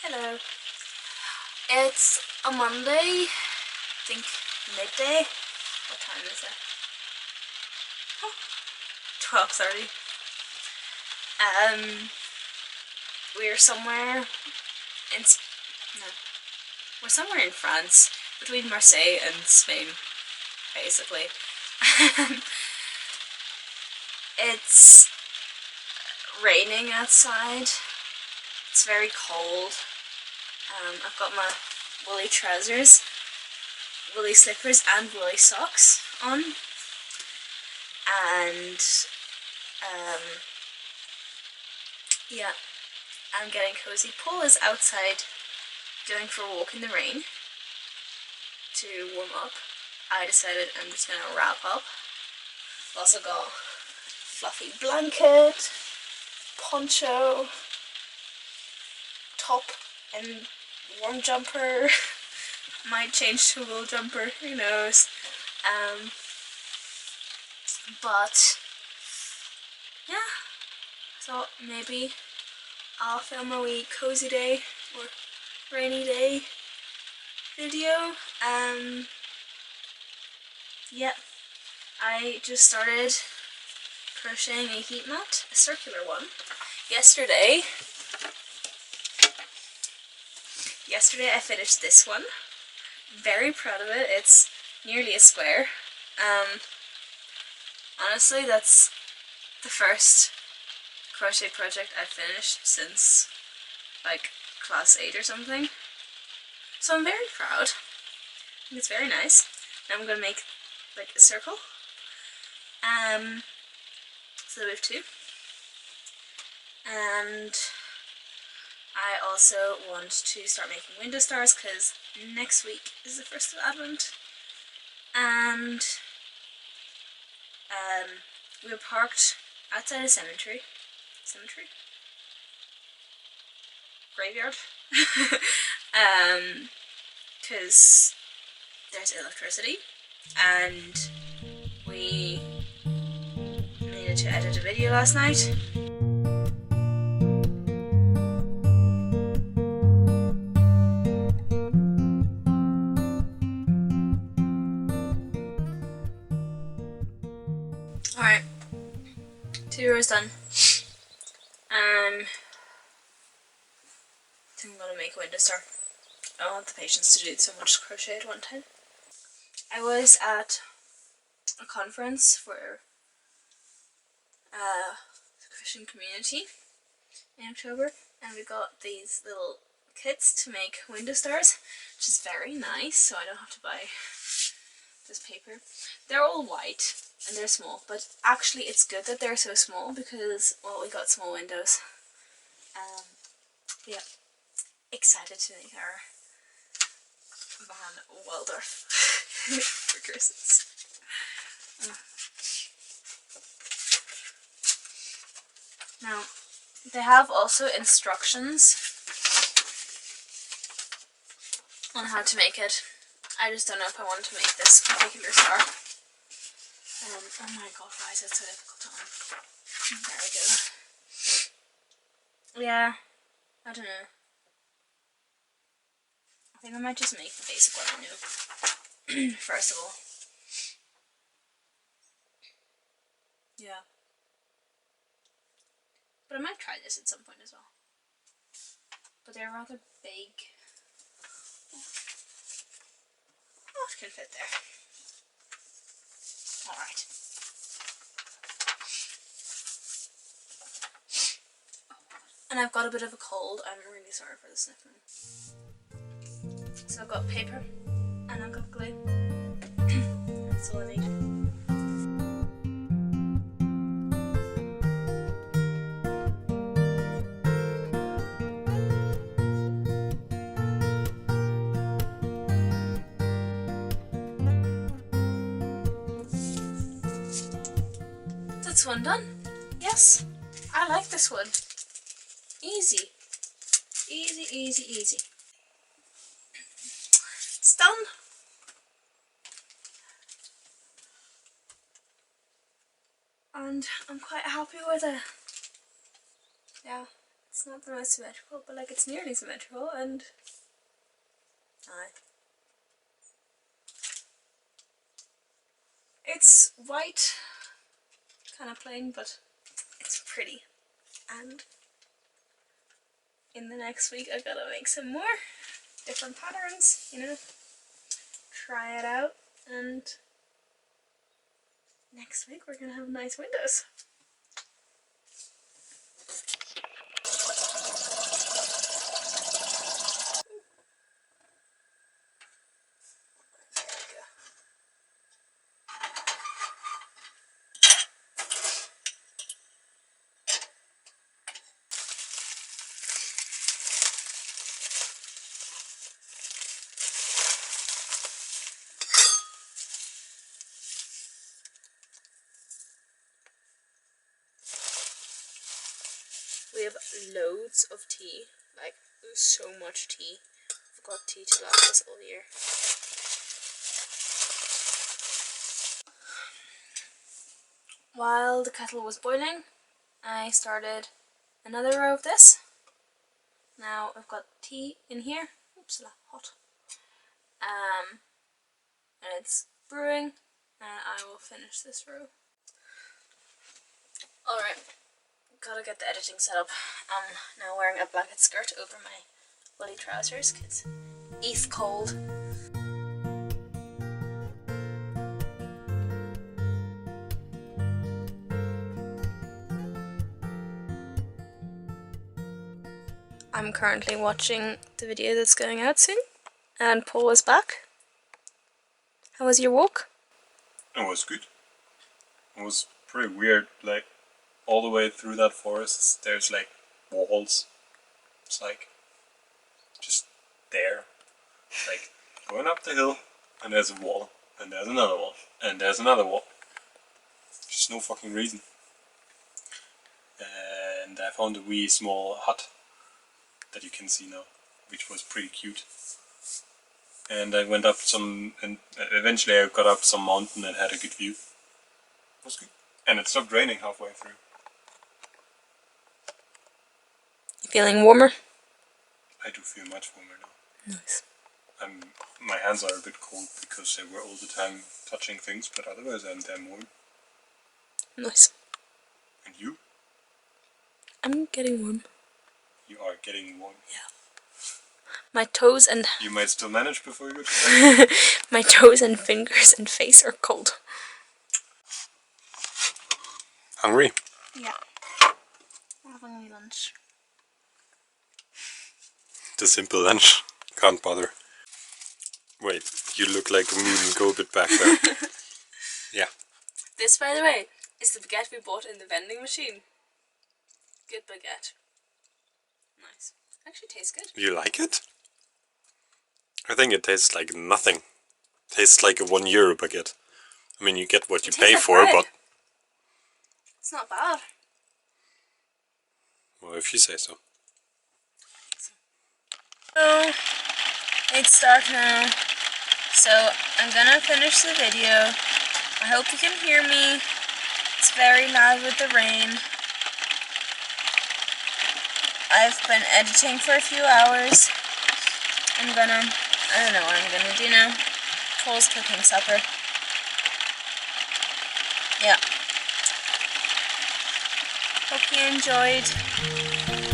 Hello. It's a Monday, I think midday. What time is it? Oh, 12:30. We're somewhere in no, we're somewhere in France, between Marseille and Spain, basically. It's raining outside. It's very cold. I've got my woolly trousers, woolly slippers and woolly socks on, and yeah, I'm getting cozy. Paul is outside going for a walk in the rain to warm up. I decided I'm just gonna wrap up. Also got fluffy blanket, poncho, top and warm jumper. Might change to a wool jumper, who knows. But yeah, so maybe I'll film a wee cozy day or rainy day video. Yeah, I just started crocheting a heat mat, a circular one, yesterday. Yesterday I finished this one. Very proud of it. It's nearly a square. Honestly, that's the first crochet project I've finished since like class 8 or something. So I'm very proud. I think it's very nice. Now I'm gonna make like a circle. So we have two. And I also want to start making window stars because next week is the 1st of Advent. And we were parked outside a cemetery. Graveyard. Because there's electricity and we needed to edit a video last night. Alright, 2 rows done. I think I'm gonna make a window star. I don't have the patience to do so much crochet at one time. I was at a conference for the Christian community in October, and we got these little kits to make window stars, which is very nice, so I don't have to buy this paper. They're all white and they're small, but actually it's good that they're so small because, well, we got small windows. Yeah, excited to make our Van Waldorf for Christmas. Now, they have also instructions on how to make it. I just don't know if I want to make this particular star. Oh my god, why is it so difficult to on? There we go. Yeah, I don't know. I think I might just make the basic one I know. First of all. Yeah. But I might try this at some point as well. But they're rather big. Oh, it can fit there. Alright. And I've got a bit of a cold. I'm really sorry for the sniffling. So I've got paper and I've got glue. That's all I need. That's one done. Yes, I like this one. Easy. Easy, easy, easy. It's done. And I'm quite happy with it. Yeah, It's not the most symmetrical, but like it's nearly symmetrical, and it's white, kind of plain, but it's pretty. And in the next week I gotta make some more different patterns, you know, try it out, and next week we're gonna have nice windows. We have loads of tea, like so much tea. I've got tea to last us all year. While the kettle was boiling, I started another row of this. Now I've got tea in here. Oops, it's hot. And it's brewing, and I will finish this row. Alright, gotta get the editing set up. I'm now wearing a blanket skirt over my woolly trousers because it's cold. I'm currently watching the video that's going out soon, and Paul is back. How was your walk? It was good. It was pretty weird, like all the way through that forest there's like walls. It's like just there. Like going up the hill and there's a wall and there's another wall and there's another wall. Just no fucking reason. And I found a wee small hut that you can see now, which was pretty cute. And I went up some, and eventually I got up some mountain and had a good view. It was good. And it stopped raining halfway through. You feeling warmer? I do feel much warmer now. Nice. My hands are a bit cold because they were all the time touching things, but otherwise I'm damn warm. Nice. And you? I'm getting warm. You are getting warm. Yeah. My toes and... You might still manage before you go to bed. My toes and fingers and face are cold. Hungry? Yeah. I'm having my lunch. The simple lunch. Can't bother. Wait, you look like a moon. Go a bit back there. Yeah. This, by the way, is the baguette we bought in the vending machine. Good baguette. Nice. Actually tastes good. You like it? I think it tastes like nothing. Tastes like a €1 baguette. I mean, you get what you pay like for, bread. but... It's not bad. Well, if you say so. So, it's dark now, so I'm gonna finish the video. I hope you can hear me. It's very loud with the rain. I've been editing for a few hours. I don't know what I'm gonna do now. Paul's cooking supper. Yeah. Hope you enjoyed.